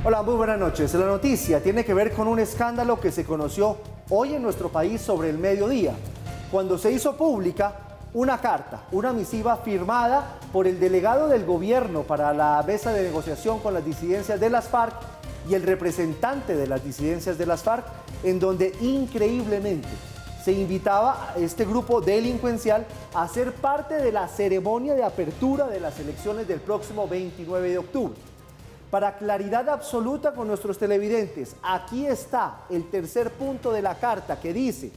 Hola, muy buenas noches. La noticia tiene que ver con un escándalo que se conoció hoy en nuestro país sobre el mediodía, cuando se hizo pública una carta, una misiva firmada por el delegado del gobierno para la mesa de negociación con las disidencias de las FARC y el representante de las disidencias de las FARC, en donde increíblemente se invitaba a este grupo delincuencial a ser parte de la ceremonia de apertura de las elecciones del próximo 29 de octubre. Para claridad absoluta con nuestros televidentes, aquí está el tercer punto de la carta que dice: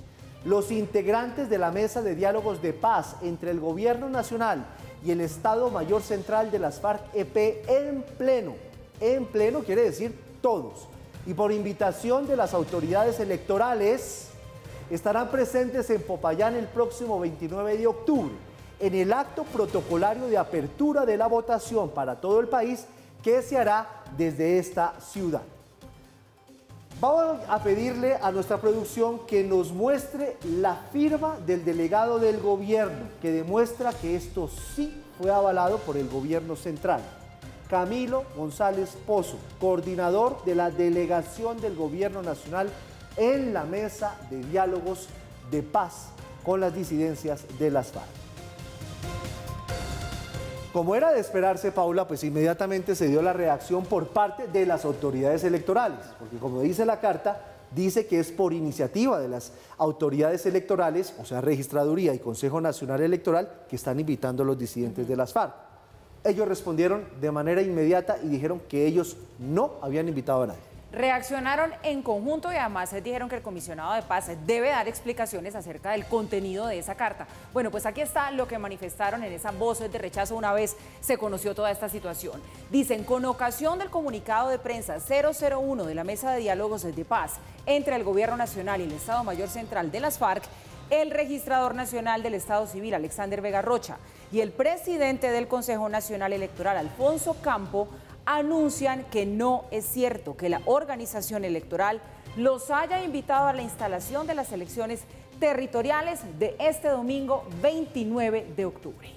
los integrantes de la mesa de diálogos de paz entre el gobierno nacional y el Estado Mayor Central de las FARC-EP en pleno quiere decir todos, y por invitación de las autoridades electorales, estarán presentes en Popayán el próximo 29 de octubre, en el acto protocolario de apertura de la votación para todo el país, que se hará desde esta ciudad. Vamos a pedirle a nuestra producción que nos muestre la firma del delegado del gobierno, que demuestra que esto sí fue avalado por el gobierno central. Camilo González Pozo, coordinador de la delegación del gobierno nacional en la mesa de diálogos de paz con las disidencias de las FARC. Como era de esperarse, Paula, pues inmediatamente se dio la reacción por parte de las autoridades electorales, porque como dice la carta, dice que es por iniciativa de las autoridades electorales, o sea, Registraduría y Consejo Nacional Electoral, que están invitando a los disidentes de las FARC. Ellos respondieron de manera inmediata y dijeron que ellos no habían invitado a nadie. Reaccionaron en conjunto y además dijeron que el comisionado de paz debe dar explicaciones acerca del contenido de esa carta. Bueno, pues aquí está lo que manifestaron en esa voz de rechazo una vez se conoció toda esta situación. Dicen: con ocasión del comunicado de prensa 001 de la Mesa de Diálogos de Paz entre el Gobierno Nacional y el Estado Mayor Central de las FARC, el registrador nacional del Estado Civil, Alexander Vega Rocha, y el presidente del Consejo Nacional Electoral, Alfonso Campo, anuncian que no es cierto que la organización electoral los haya invitado a la instalación de las elecciones territoriales de este domingo 29 de octubre.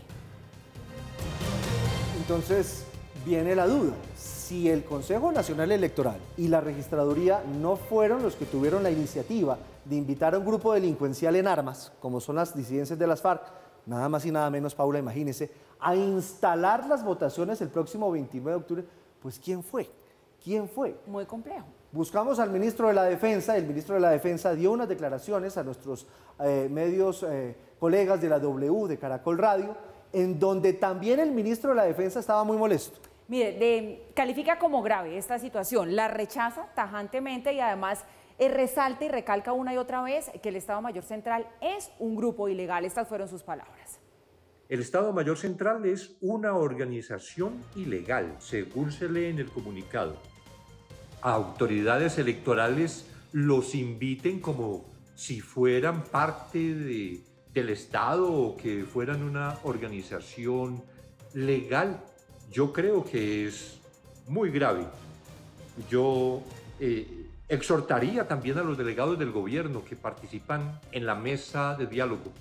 Entonces viene la duda: si el Consejo Nacional Electoral y la Registraduría no fueron los que tuvieron la iniciativa de invitar a un grupo delincuencial en armas, como son las disidencias de las FARC, nada más y nada menos, Paula, imagínese, a instalar las votaciones el próximo 29 de octubre, pues ¿quién fue? ¿Quién fue? Muy complejo. Buscamos al ministro de la Defensa. El ministro de la Defensa dio unas declaraciones a nuestros medios colegas de la W, de Caracol Radio, en donde también el ministro de la Defensa estaba muy molesto. Mire, califica como grave esta situación, la rechaza tajantemente y además resalta y recalca una y otra vez que el Estado Mayor Central es un grupo ilegal. Estas fueron sus palabras. El Estado Mayor Central es una organización ilegal, según se lee en el comunicado. A autoridades electorales los inviten como si fueran parte del Estado o que fueran una organización legal. Yo creo que es muy grave. Yo exhortaría también a los delegados del gobierno que participan en la mesa de diálogo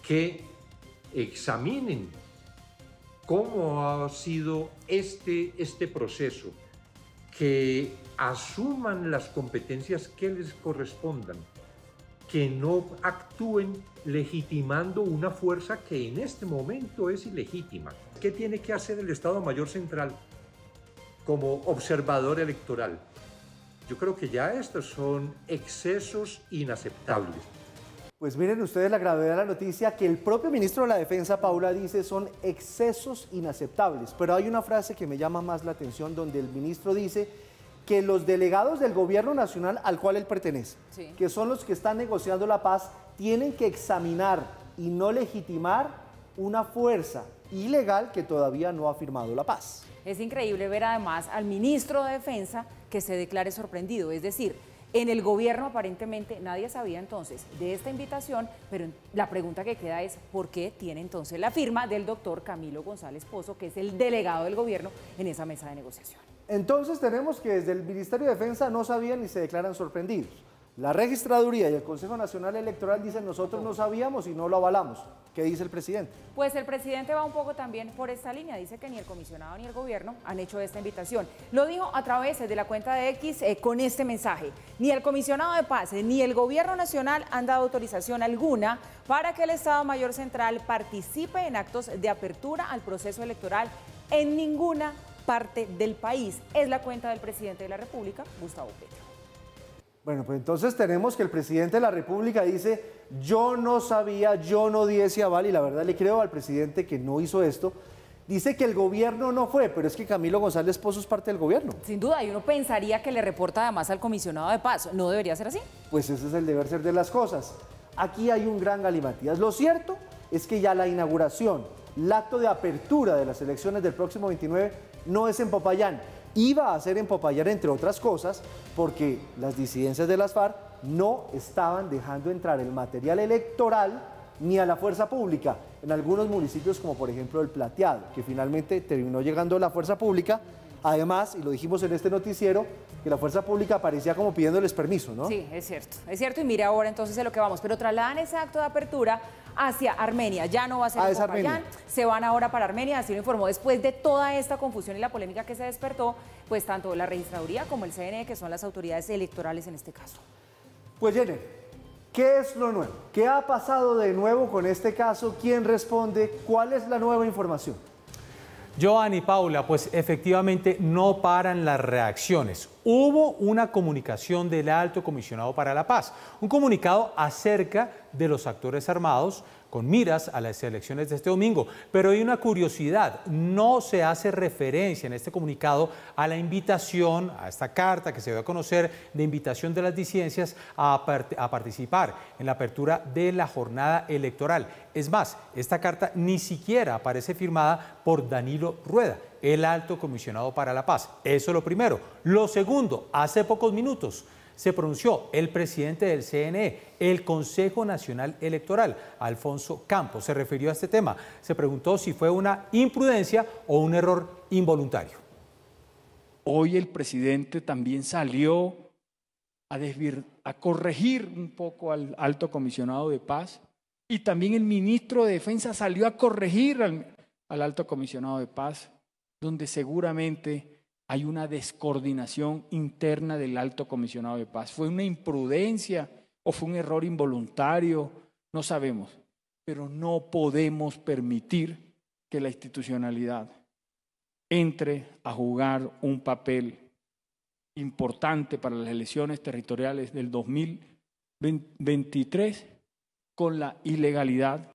que examinen cómo ha sido este proceso, que asuman las competencias que les correspondan, que no actúen legitimando una fuerza que en este momento es ilegítima. ¿Qué tiene que hacer el Estado Mayor Central como observador electoral? Yo creo que ya estos son excesos inaceptables. Pues miren ustedes la gravedad de la noticia, que el propio ministro de la Defensa, Paula, dice son excesos inaceptables. Pero hay una frase que me llama más la atención, donde el ministro dice que los delegados del gobierno nacional al cual él pertenece, sí, que son los que están negociando la paz, tienen que examinar y no legitimar una fuerza ilegal que todavía no ha firmado la paz. Es increíble ver además al ministro de Defensa que se declare sorprendido, es decir, en el gobierno aparentemente nadie sabía entonces de esta invitación, pero la pregunta que queda es ¿por qué tiene entonces la firma del doctor Camilo González Pozo, que es el delegado del gobierno en esa mesa de negociación? Entonces tenemos que desde el Ministerio de Defensa no sabían y se declaran sorprendidos. La Registraduría y el Consejo Nacional Electoral dicen nosotros no sabíamos y no lo avalamos. ¿Qué dice el presidente? Pues el presidente va un poco también por esta línea, dice que ni el comisionado ni el gobierno han hecho esta invitación. Lo dijo a través de la cuenta de X con este mensaje: ni el comisionado de paz ni el gobierno nacional han dado autorización alguna para que el Estado Mayor Central participe en actos de apertura al proceso electoral en ninguna parte del país. Es la cuenta del presidente de la República, Gustavo Petro. Bueno, pues entonces tenemos que el presidente de la República dice: yo no sabía, yo no di ese aval, y la verdad le creo al presidente que no hizo esto. Dice que el gobierno no fue, pero es que Camilo González Pozo es parte del gobierno. Sin duda, y uno pensaría que le reporta además al comisionado de paz. ¿No debería ser así? Pues ese es el deber ser de las cosas. Aquí hay un gran galimatías. Lo cierto es que ya la inauguración, el acto de apertura de las elecciones del próximo 29 no es en Popayán. Iba a ser en Popayán, entre otras cosas, porque las disidencias de las FARC no estaban dejando entrar el material electoral ni a la fuerza pública en algunos municipios, como por ejemplo el Plateado, que finalmente terminó llegando la fuerza pública. Además, y lo dijimos en este noticiero, que la fuerza pública parecía como pidiéndoles permiso, ¿no? Sí, es cierto, y mire ahora entonces de lo que vamos, pero trasladan ese acto de apertura hacia Armenia, ya no va a ser en Popayán, se van ahora para Armenia, así lo informó después de toda esta confusión y la polémica que se despertó, pues tanto la registraduría como el CNE, que son las autoridades electorales en este caso. Pues Jenner, ¿qué es lo nuevo? ¿Qué ha pasado de nuevo con este caso? ¿Quién responde? ¿Cuál es la nueva información? Joan y Paula, pues efectivamente no paran las reacciones. Hubo una comunicación del Alto Comisionado para la Paz, un comunicado acerca de los actores armados con miras a las elecciones de este domingo. Pero hay una curiosidad, no se hace referencia en este comunicado a la invitación, a esta carta que se dio a conocer de invitación de las disidencias a participar en la apertura de la jornada electoral. Es más, esta carta ni siquiera aparece firmada por Danilo Rueda, el Alto Comisionado para la Paz. Eso es lo primero. Lo segundo, hace pocos minutos se pronunció el presidente del CNE, el Consejo Nacional Electoral, Alfonso Campos. Se refirió a este tema. Se preguntó si fue una imprudencia o un error involuntario. Hoy el presidente también salió a corregir un poco al Alto Comisionado de Paz, y también el ministro de Defensa salió a corregir al Alto Comisionado de Paz, donde seguramente hay una descoordinación interna del Alto Comisionado de Paz. ¿Fue una imprudencia o fue un error involuntario? No sabemos, pero no podemos permitir que la institucionalidad entre a jugar un papel importante para las elecciones territoriales del 2023 con la ilegalidad.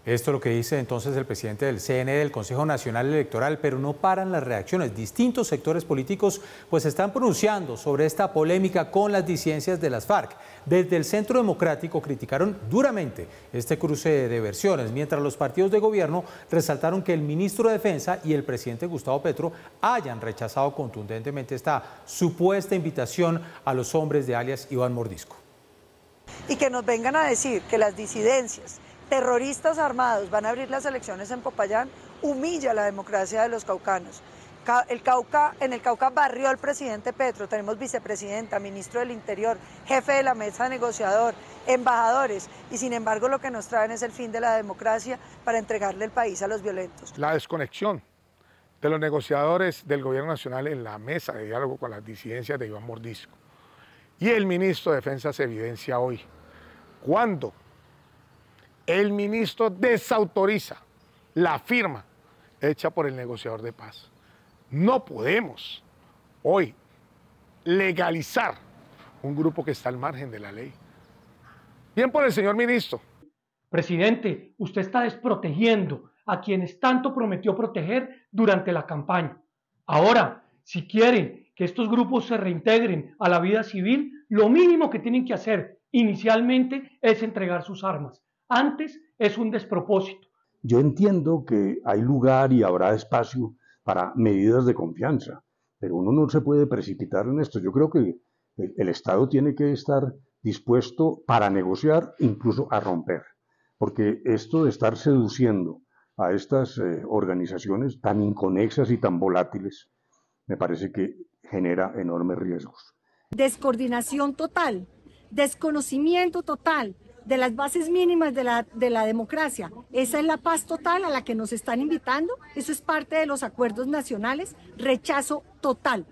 Esto es lo que dice entonces el presidente del CNE, del Consejo Nacional Electoral, pero no paran las reacciones. Distintos sectores políticos pues están pronunciando sobre esta polémica con las disidencias de las FARC. Desde el Centro Democrático criticaron duramente este cruce de versiones, mientras los partidos de gobierno resaltaron que el ministro de Defensa y el presidente Gustavo Petro hayan rechazado contundentemente esta supuesta invitación a los hombres de alias Iván Mordisco. Y que nos vengan a decir que las disidencias, terroristas armados van a abrir las elecciones en Popayán, humilla la democracia de los caucanos. En el Cauca barrió al presidente Petro, tenemos vicepresidenta, ministro del Interior, jefe de la mesa negociador, embajadores, y sin embargo lo que nos traen es el fin de la democracia para entregarle el país a los violentos. La desconexión de los negociadores del gobierno nacional en la mesa de diálogo con las disidencias de Iván Mordisco y el ministro de Defensa se evidencia hoy, cuando el ministro desautoriza la firma hecha por el negociador de paz. No podemos hoy legalizar un grupo que está al margen de la ley. Bien por el señor ministro. Presidente, usted está desprotegiendo a quienes tanto prometió proteger durante la campaña. Ahora, si quieren que estos grupos se reintegren a la vida civil, lo mínimo que tienen que hacer inicialmente es entregar sus armas. Antes es un despropósito. Yo entiendo que hay lugar y habrá espacio para medidas de confianza, pero uno no se puede precipitar en esto. Yo creo que el Estado tiene que estar dispuesto para negociar, incluso a romper, porque esto de estar seduciendo a estas organizaciones tan inconexas y tan volátiles, me parece que genera enormes riesgos. Descoordinación total, desconocimiento total, de las bases mínimas de la democracia. Esa es la paz total a la que nos están invitando. Eso es parte de los acuerdos nacionales. Rechazo total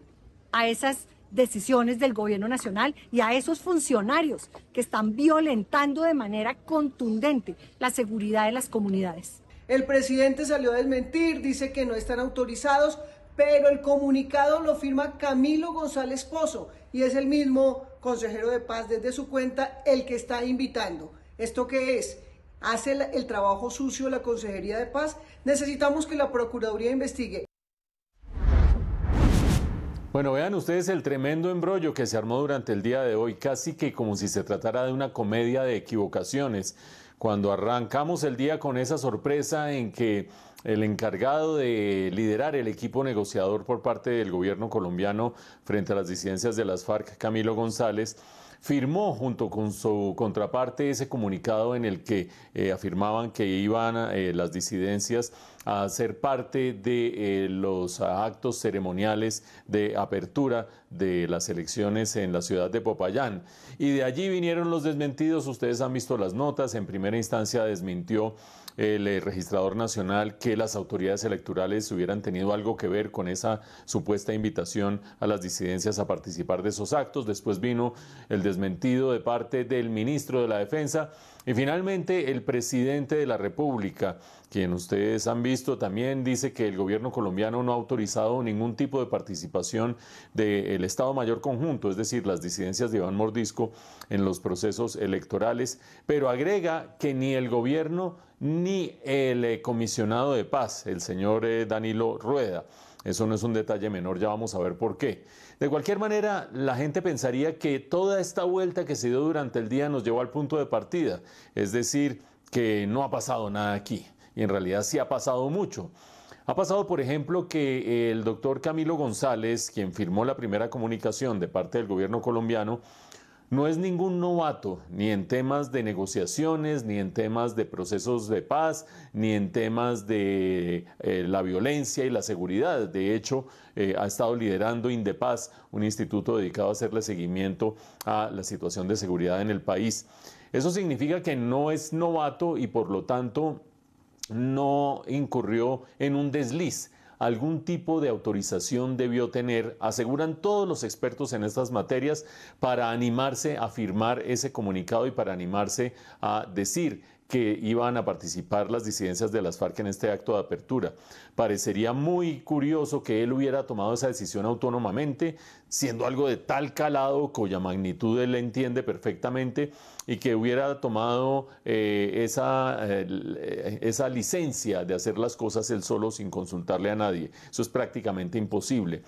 a esas decisiones del gobierno nacional y a esos funcionarios que están violentando de manera contundente la seguridad de las comunidades. El presidente salió a desmentir, dice que no están autorizados, pero el comunicado lo firma Camilo González Pozo y es el mismo consejero de paz desde su cuenta el que está invitando. ¿Esto qué es? ¿Hace el trabajo sucio la Consejería de Paz? Necesitamos que la Procuraduría investigue. Bueno, vean ustedes el tremendo embrollo que se armó durante el día de hoy, casi que como si se tratara de una comedia de equivocaciones. Cuando arrancamos el día con esa sorpresa en que el encargado de liderar el equipo negociador por parte del gobierno colombiano frente a las disidencias de las FARC, Camilo González, firmó junto con su contraparte ese comunicado en el que afirmaban que iban las disidencias a ser parte de los actos ceremoniales de apertura de las elecciones en la ciudad de Popayán. Y de allí vinieron los desmentidos, ustedes han visto las notas. En primera instancia desmintió el registrador nacional que las autoridades electorales hubieran tenido algo que ver con esa supuesta invitación a las disidencias a participar de esos actos. Después vino el desmentido de parte del ministro de la Defensa y finalmente el presidente de la República, quien ustedes han visto, también dice que el gobierno colombiano no ha autorizado ningún tipo de participación del Estado Mayor Conjunto, es decir, las disidencias de Iván Mordisco en los procesos electorales, pero agrega que ni el gobierno ni el comisionado de paz, el señor Danilo Rueda. Eso no es un detalle menor, ya vamos a ver por qué. De cualquier manera, la gente pensaría que toda esta vuelta que se dio durante el día nos llevó al punto de partida, es decir, que no ha pasado nada aquí, y en realidad sí ha pasado mucho. Ha pasado, por ejemplo, que el doctor Camilo González, quien firmó la primera comunicación de parte del gobierno colombiano, no es ningún novato, ni en temas de negociaciones, ni en temas de procesos de paz, ni en temas de la violencia y la seguridad. De hecho, ha estado liderando Indepaz, un instituto dedicado a hacerle seguimiento a la situación de seguridad en el país. Eso significa que no es novato y por lo tanto no incurrió en un desliz. Algún tipo de autorización debió tener, aseguran todos los expertos en estas materias, para animarse a firmar ese comunicado y para animarse a decir que iban a participar las disidencias de las FARC en este acto de apertura. Parecería muy curioso que él hubiera tomado esa decisión autónomamente, siendo algo de tal calado, cuya magnitud él entiende perfectamente, y que hubiera tomado esa licencia de hacer las cosas él solo sin consultarle a nadie. Eso es prácticamente imposible.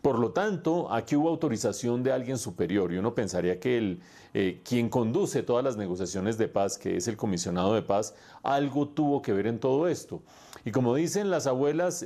Por lo tanto, aquí hubo autorización de alguien superior y uno pensaría que quien conduce todas las negociaciones de paz, que es el comisionado de paz, algo tuvo que ver en todo esto. Y como dicen las abuelas,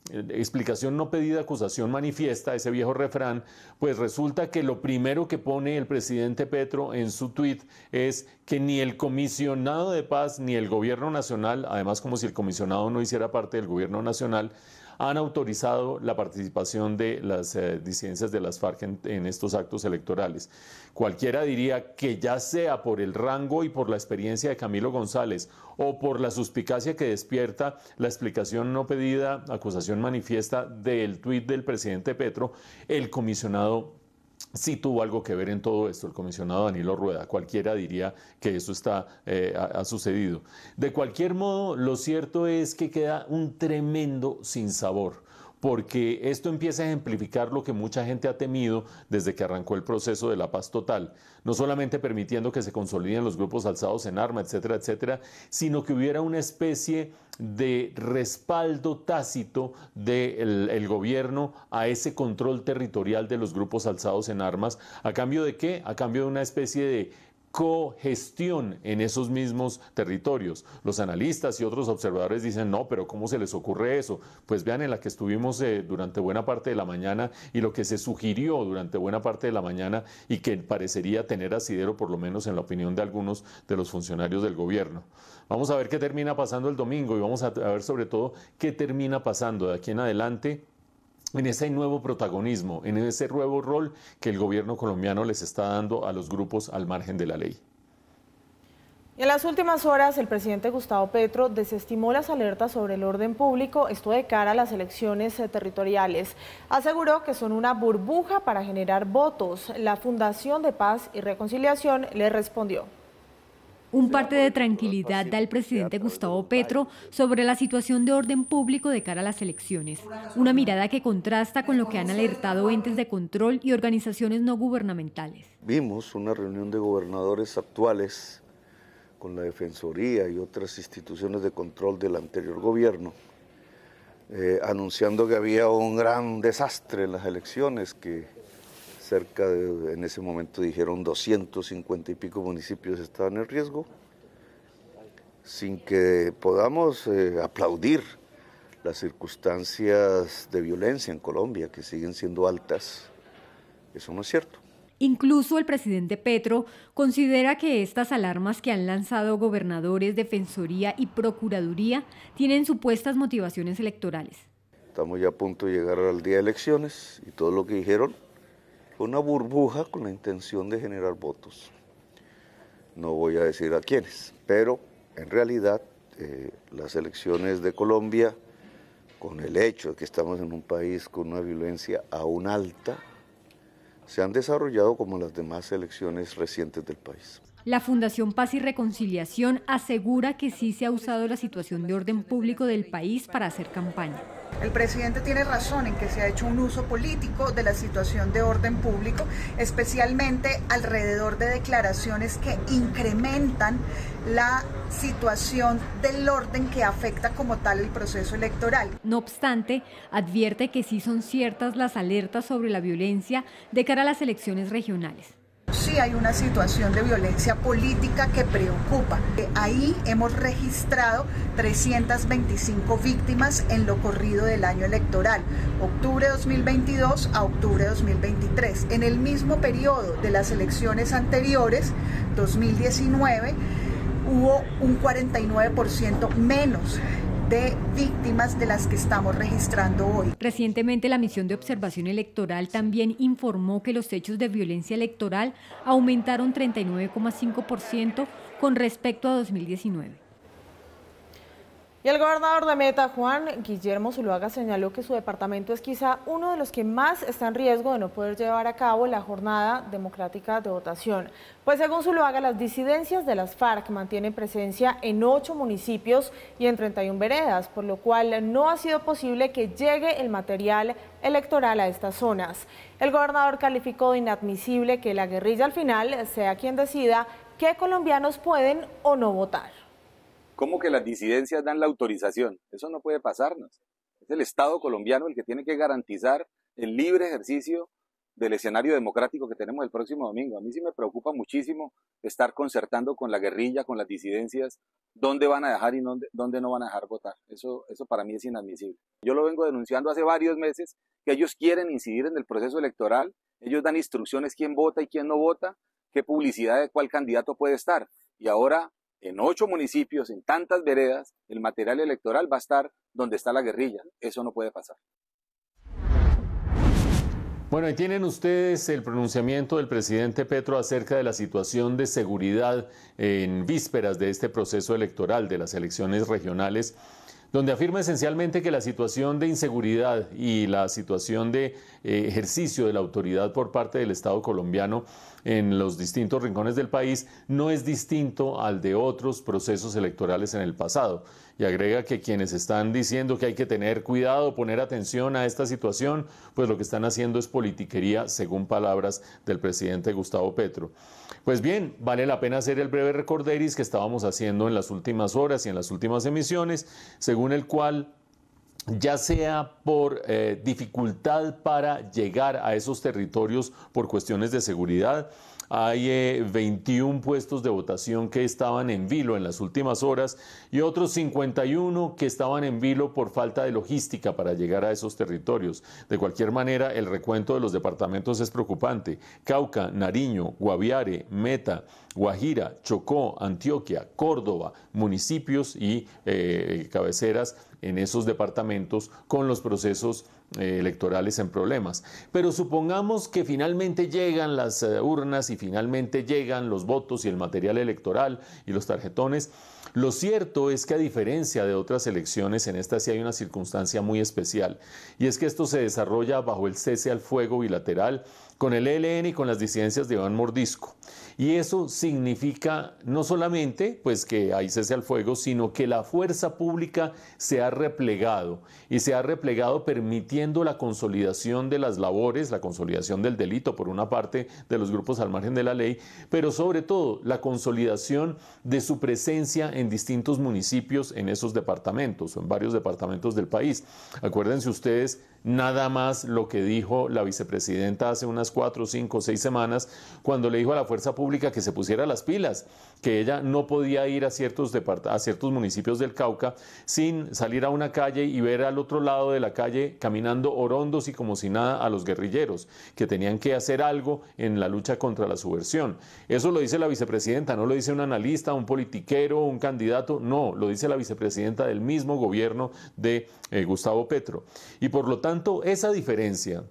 explicación no pedida, acusación manifiesta, ese viejo refrán, pues resulta que lo primero que pone el presidente Petro en su tuit es que ni el comisionado de paz ni el gobierno nacional, además como si el comisionado no hiciera parte del gobierno nacional, han autorizado la participación de las disidencias de las FARC en estos actos electorales. Cualquiera diría que ya sea por el rango y por la experiencia de Camilo González o por la suspicacia que despierta la explicación no pedida, acusación manifiesta del tuit del presidente Petro, el comisionado sí tuvo algo que ver en todo esto, el comisionado Danilo Rueda. Cualquiera diría que eso ha sucedido. De cualquier modo, lo cierto es que queda un tremendo sinsabor, porque esto empieza a ejemplificar lo que mucha gente ha temido desde que arrancó el proceso de la paz total, no solamente permitiendo que se consoliden los grupos alzados en arma, etcétera, etcétera, sino que hubiera una especie de respaldo tácito del gobierno a ese control territorial de los grupos alzados en armas. ¿A cambio de qué? A cambio de una especie de cogestión en esos mismos territorios. Los analistas y otros observadores dicen, no, pero ¿cómo se les ocurre eso? Pues vean en la que estuvimos durante buena parte de la mañana y lo que se sugirió durante buena parte de la mañana y que parecería tener asidero, por lo menos en la opinión de algunos de los funcionarios del gobierno. Vamos a ver qué termina pasando el domingo y vamos a ver sobre todo qué termina pasando de aquí en adelante en ese nuevo protagonismo, en ese nuevo rol que el gobierno colombiano les está dando a los grupos al margen de la ley. Y en las últimas horas, el presidente Gustavo Petro desestimó las alertas sobre el orden público, esto de cara a las elecciones territoriales. Aseguró que son una burbuja para generar votos. La Fundación de Paz y Reconciliación le respondió. Un parte de tranquilidad da el presidente Gustavo Petro sobre la situación de orden público de cara a las elecciones. Una mirada que contrasta con lo que han alertado entes de control y organizaciones no gubernamentales. Vimos una reunión de gobernadores actuales con la Defensoría y otras instituciones de control del anterior gobierno, anunciando que había un gran desastre en las elecciones, que cerca de, en ese momento dijeron 250 y pico municipios estaban en riesgo, sin que podamos aplaudir las circunstancias de violencia en Colombia, que siguen siendo altas. Eso no es cierto. Incluso el presidente Petro considera que estas alarmas que han lanzado gobernadores, Defensoría y Procuraduría tienen supuestas motivaciones electorales. Estamos ya a punto de llegar al día de elecciones y todo lo que dijeron fue una burbuja con la intención de generar votos. No voy a decir a quiénes, pero en realidad las elecciones de Colombia, con el hecho de que estamos en un país con una violencia aún alta, se han desarrollado como las demás elecciones recientes del país. La Fundación Paz y Reconciliación asegura que sí se ha usado la situación de orden público del país para hacer campaña. El presidente tiene razón en que se ha hecho un uso político de la situación de orden público, especialmente alrededor de declaraciones que incrementan la situación del orden que afecta como tal el proceso electoral. No obstante, advierte que sí son ciertas las alertas sobre la violencia de cara a las elecciones regionales. Sí hay una situación de violencia política que preocupa. Ahí hemos registrado 325 víctimas en lo corrido del año electoral, octubre de 2022 a octubre de 2023. En el mismo periodo de las elecciones anteriores, 2019, hubo un 49% menos de víctimas de las que estamos registrando hoy. Recientemente la misión de observación electoral también informó que los hechos de violencia electoral aumentaron 39,5% con respecto a 2019. Y el gobernador de Meta, Juan Guillermo Zuluaga, señaló que su departamento es quizá uno de los que más está en riesgo de no poder llevar a cabo la jornada democrática de votación. Pues según Zuluaga, las disidencias de las FARC mantienen presencia en 8 municipios y en 31 veredas, por lo cual no ha sido posible que llegue el material electoral a estas zonas. El gobernador calificó de inadmisible que la guerrilla al final sea quien decida qué colombianos pueden o no votar. ¿Cómo que las disidencias dan la autorización? Eso no puede pasarnos. Es el Estado colombiano el que tiene que garantizar el libre ejercicio del escenario democrático que tenemos el próximo domingo. A mí sí me preocupa muchísimo estar concertando con la guerrilla, con las disidencias, dónde van a dejar y dónde no van a dejar votar. Eso para mí es inadmisible. Yo lo vengo denunciando hace varios meses, que ellos quieren incidir en el proceso electoral, ellos dan instrucciones quién vota y quién no vota, qué publicidad de cuál candidato puede estar. Y ahora, en 8 municipios, en tantas veredas, el material electoral va a estar donde está la guerrilla. Eso no puede pasar. Bueno, ahí tienen ustedes el pronunciamiento del presidente Petro acerca de la situación de seguridad en vísperas de este proceso electoral, de las elecciones regionales, donde afirma esencialmente que la situación de inseguridad y la situación de ejercicio de la autoridad por parte del Estado colombiano en los distintos rincones del país no es distinto al de otros procesos electorales en el pasado. Y agrega que quienes están diciendo que hay que tener cuidado, poner atención a esta situación, pues lo que están haciendo es politiquería, según palabras del presidente Gustavo Petro. Pues bien, vale la pena hacer el breve recorderis que estábamos haciendo en las últimas horas y en las últimas emisiones, según el cual, ya sea por dificultad para llegar a esos territorios por cuestiones de seguridad, hay 21 puestos de votación que estaban en vilo en las últimas horas y otros 51 que estaban en vilo por falta de logística para llegar a esos territorios. De cualquier manera, el recuento de los departamentos es preocupante. Cauca, Nariño, Guaviare, Meta, Guajira, Chocó, Antioquia, Córdoba, municipios y cabeceras en esos departamentos con los procesos electorales en problemas. Pero supongamos que finalmente llegan las urnas y finalmente llegan los votos y el material electoral y los tarjetones. Lo cierto es que, a diferencia de otras elecciones, en esta sí hay una circunstancia muy especial, y es que esto se desarrolla bajo el cese al fuego bilateral con el ELN y con las disidencias de Iván Mordisco. Y eso significa no solamente pues que hay cese al fuego, sino que la fuerza pública se ha replegado, y se ha replegado permitiendo la consolidación de las labores, la consolidación del delito por una parte de los grupos al margen de la ley, pero sobre todo la consolidación de su presencia en distintos municipios en esos departamentos o en varios departamentos del país. Acuérdense ustedes nada más lo que dijo la vicepresidenta hace unas 4, 5, 6 semanas cuando le dijo a la fuerza pública que se pusiera las pilas, que ella no podía ir a ciertos municipios del Cauca sin salir a una calle y ver al otro lado de la calle caminando orondos y como si nada a los guerrilleros, que tenían que hacer algo en la lucha contra la subversión. Eso lo dice la vicepresidenta, no lo dice un analista, un politiquero, un candidato, no, lo dice la vicepresidenta del mismo gobierno de Gustavo Petro. Y por lo tanto, esa diferencia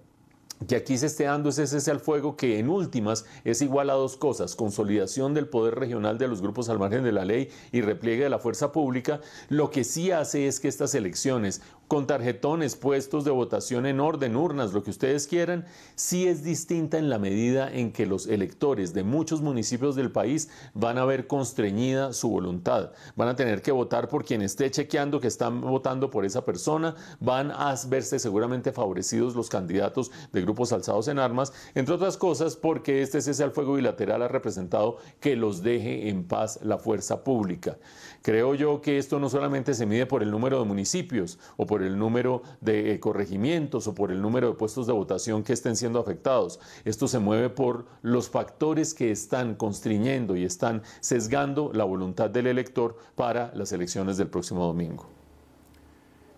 que aquí se esté dando ese cese al fuego, que en últimas es igual a dos cosas: consolidación del poder regional de los grupos al margen de la ley y repliegue de la fuerza pública. Lo que sí hace es que estas elecciones, con tarjetones, puestos de votación en orden, urnas, lo que ustedes quieran, sí es distinta en la medida en que los electores de muchos municipios del país van a ver constreñida su voluntad. Van a tener que votar por quien esté chequeando que están votando por esa persona, van a verse seguramente favorecidos los candidatos de grupos alzados en armas, entre otras cosas porque este cese al fuego bilateral ha representado que los deje en paz la fuerza pública. Creo yo que esto no solamente se mide por el número de municipios o por el número de corregimientos o por el número de puestos de votación que estén siendo afectados. Esto se mueve por los factores que están constriñendo y están sesgando la voluntad del elector para las elecciones del próximo domingo.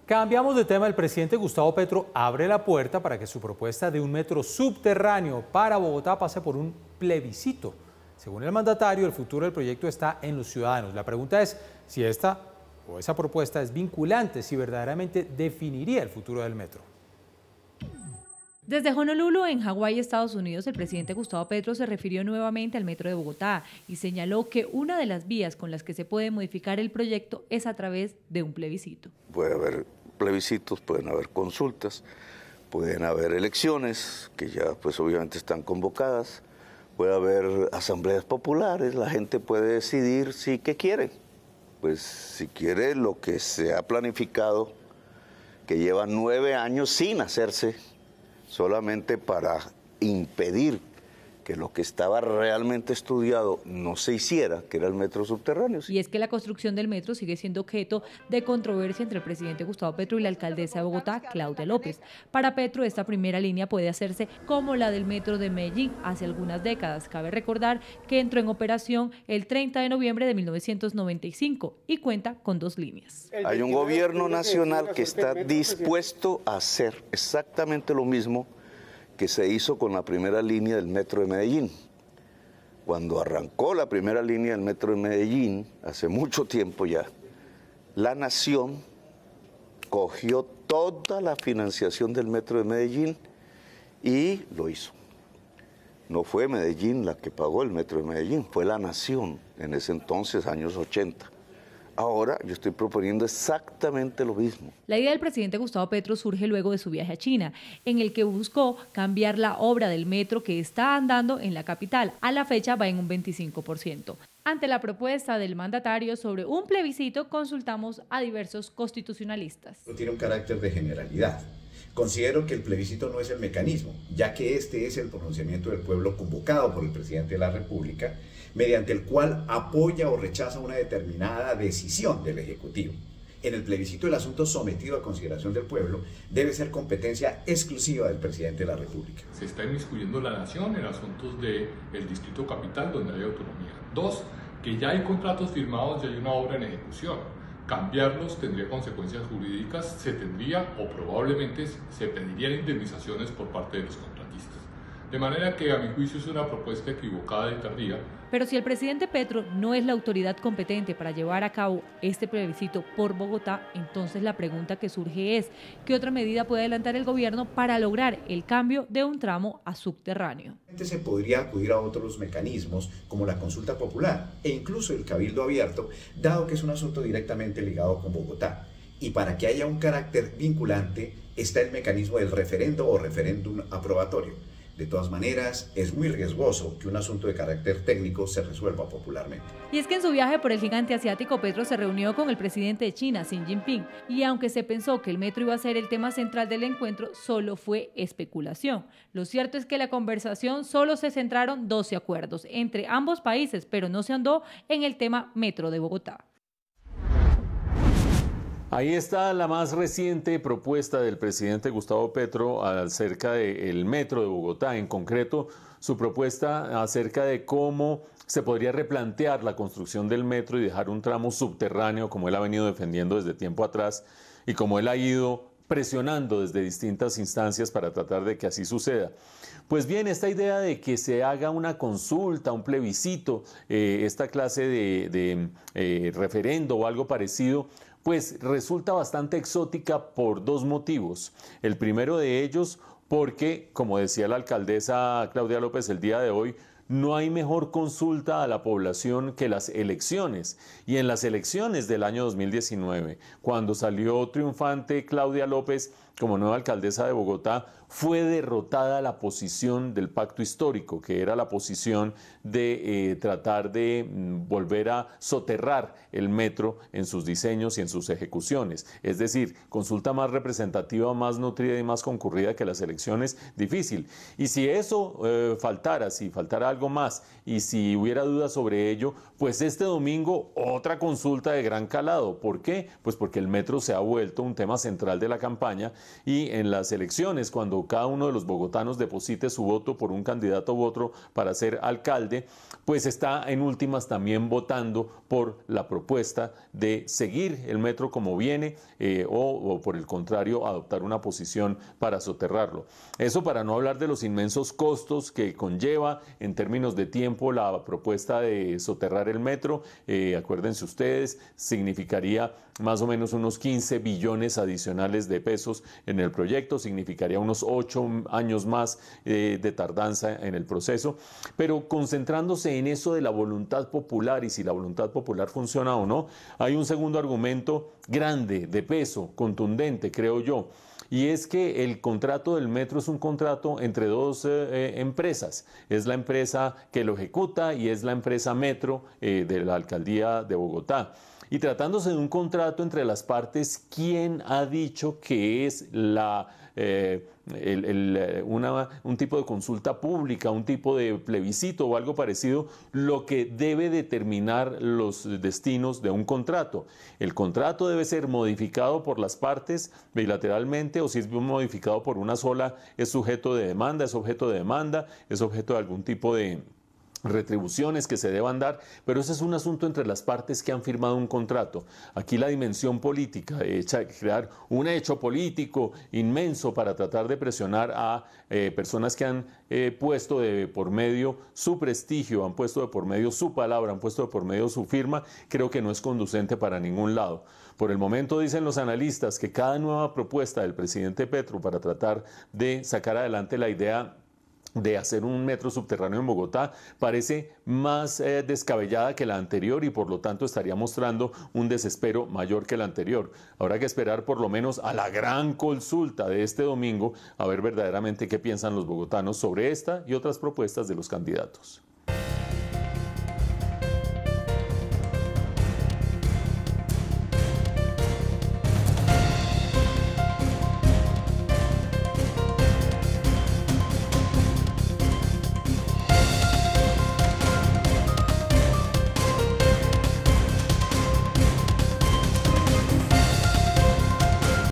Cambiamos de tema. El presidente Gustavo Petro abre la puerta para que su propuesta de un metro subterráneo para Bogotá pase por un plebiscito. Según el mandatario, el futuro del proyecto está en los ciudadanos. La pregunta es si esta o esa propuesta es vinculante, si verdaderamente definiría el futuro del metro. Desde Honolulu, en Hawái, Estados Unidos, el presidente Gustavo Petro se refirió nuevamente al metro de Bogotá y señaló que una de las vías con las que se puede modificar el proyecto es a través de un plebiscito. Puede haber plebiscitos, pueden haber consultas, pueden haber elecciones que ya pues obviamente están convocadas, puede haber asambleas populares, la gente puede decidir si qué quiere. Pues si quiere lo que se ha planificado, que lleva 9 años sin hacerse, solamente para impedir que lo que estaba realmente estudiado no se hiciera, que era el metro subterráneo. Y es que la construcción del metro sigue siendo objeto de controversia entre el presidente Gustavo Petro y la alcaldesa de Bogotá, Claudia López. Para Petro, esta primera línea puede hacerse como la del metro de Medellín hace algunas décadas. Cabe recordar que entró en operación el 30 de noviembre de 1995 y cuenta con 2 líneas. Hay un gobierno nacional que está dispuesto a hacer exactamente lo mismo que se hizo con la primera línea del metro de Medellín. Cuando arrancó la primera línea del metro de Medellín, hace mucho tiempo ya, la nación cogió toda la financiación del metro de Medellín y lo hizo. No fue Medellín la que pagó el metro de Medellín, fue la nación en ese entonces, años 80. Ahora yo estoy proponiendo exactamente lo mismo. La idea del presidente Gustavo Petro surge luego de su viaje a China, en el que buscó cambiar la obra del metro que está andando en la capital. A la fecha va en un 25%. Ante la propuesta del mandatario sobre un plebiscito, consultamos a diversos constitucionalistas. Tiene un carácter de generalidad. Considero que el plebiscito no es el mecanismo, ya que este es el pronunciamiento del pueblo convocado por el presidente de la República, mediante el cual apoya o rechaza una determinada decisión del Ejecutivo. En el plebiscito, el asunto sometido a consideración del pueblo debe ser competencia exclusiva del presidente de la República. Se está inmiscuyendo la nación en asuntos del Distrito Capital, donde hay autonomía. 2, que ya hay contratos firmados y hay una obra en ejecución. Cambiarlos tendría consecuencias jurídicas, se tendría o probablemente se pedirían indemnizaciones por parte de los contratistas. De manera que a mi juicio es una propuesta equivocada y tardía, Pero si el presidente Petro no es la autoridad competente para llevar a cabo este plebiscito por Bogotá, entonces la pregunta que surge es, ¿qué otra medida puede adelantar el gobierno para lograr el cambio de un tramo a subterráneo? Se podría acudir a otros mecanismos como la consulta popular e incluso el cabildo abierto, dado que es un asunto directamente ligado con Bogotá. Y para que haya un carácter vinculante está el mecanismo del referendo o referéndum aprobatorio. De todas maneras, es muy riesgoso que un asunto de carácter técnico se resuelva popularmente. Y es que en su viaje por el gigante asiático, Petro se reunió con el presidente de China, Xi Jinping, y aunque se pensó que el metro iba a ser el tema central del encuentro, solo fue especulación. Lo cierto es que la conversación solo se centraron 12 acuerdos entre ambos países, pero no se ahondó en el tema metro de Bogotá. Ahí está la más reciente propuesta del presidente Gustavo Petro acerca del metro de Bogotá, en concreto su propuesta acerca de cómo se podría replantear la construcción del metro y dejar un tramo subterráneo como él ha venido defendiendo desde tiempo atrás y como él ha ido presionando desde distintas instancias para tratar de que así suceda. Pues bien, esta idea de que se haga una consulta, un plebiscito, esta clase de referendo o algo parecido, pues resulta bastante exótica por dos motivos. El primero de ellos porque, como decía la alcaldesa Claudia López el día de hoy, no hay mejor consulta a la población que las elecciones. Y en las elecciones del año 2019, cuando salió triunfante Claudia López como nueva alcaldesa de Bogotá, fue derrotada la posición del pacto histórico, que era la posición de tratar de volver a soterrar el metro en sus diseños y en sus ejecuciones. Es decir, consulta más representativa, más nutrida y más concurrida que las elecciones, difícil. Y si eso faltara, si faltara algo más y si hubiera dudas sobre ello, pues este domingo otra consulta de gran calado. ¿Por qué? Pues porque el metro se ha vuelto un tema central de la campaña y en las elecciones, cuando cada uno de los bogotanos deposite su voto por un candidato u otro para ser alcalde, pues está en últimas también votando por la propuesta de seguir el metro como viene o por el contrario adoptar una posición para soterrarlo. Eso para no hablar de los inmensos costos que conlleva en términos de tiempo la propuesta de soterrar el metro. Acuérdense ustedes, significaría más o menos unos 15 billones adicionales de pesos en el proyecto, significaría unos 8 años más de tardanza en el proceso, pero concentrándose en eso de la voluntad popular y si la voluntad popular funciona o no, hay un segundo argumento grande, de peso, contundente, creo yo, y es que el contrato del metro es un contrato entre dos empresas. Es la empresa que lo ejecuta y es la empresa Metro de la Alcaldía de Bogotá. Y tratándose de un contrato entre las partes, ¿quién ha dicho que es un tipo de consulta pública, un tipo de plebiscito o algo parecido, lo que debe determinar los destinos de un contrato? El contrato debe ser modificado por las partes bilateralmente, o si es modificado por una sola, es sujeto de demanda, es objeto de demanda, es objeto de algún tipo de retribuciones que se deban dar, pero ese es un asunto entre las partes que han firmado un contrato. Aquí la dimensión política, crear un hecho político inmenso para tratar de presionar a personas que han puesto de por medio su prestigio, han puesto de por medio su palabra, han puesto de por medio su firma, creo que no es conducente para ningún lado. Por el momento dicen los analistas que cada nueva propuesta del presidente Petro para tratar de sacar adelante la idea de hacer un metro subterráneo en Bogotá parece más descabellada que la anterior y por lo tanto estaría mostrando un desespero mayor que la anterior. Habrá que esperar por lo menos a la gran consulta de este domingo a ver verdaderamente qué piensan los bogotanos sobre esta y otras propuestas de los candidatos.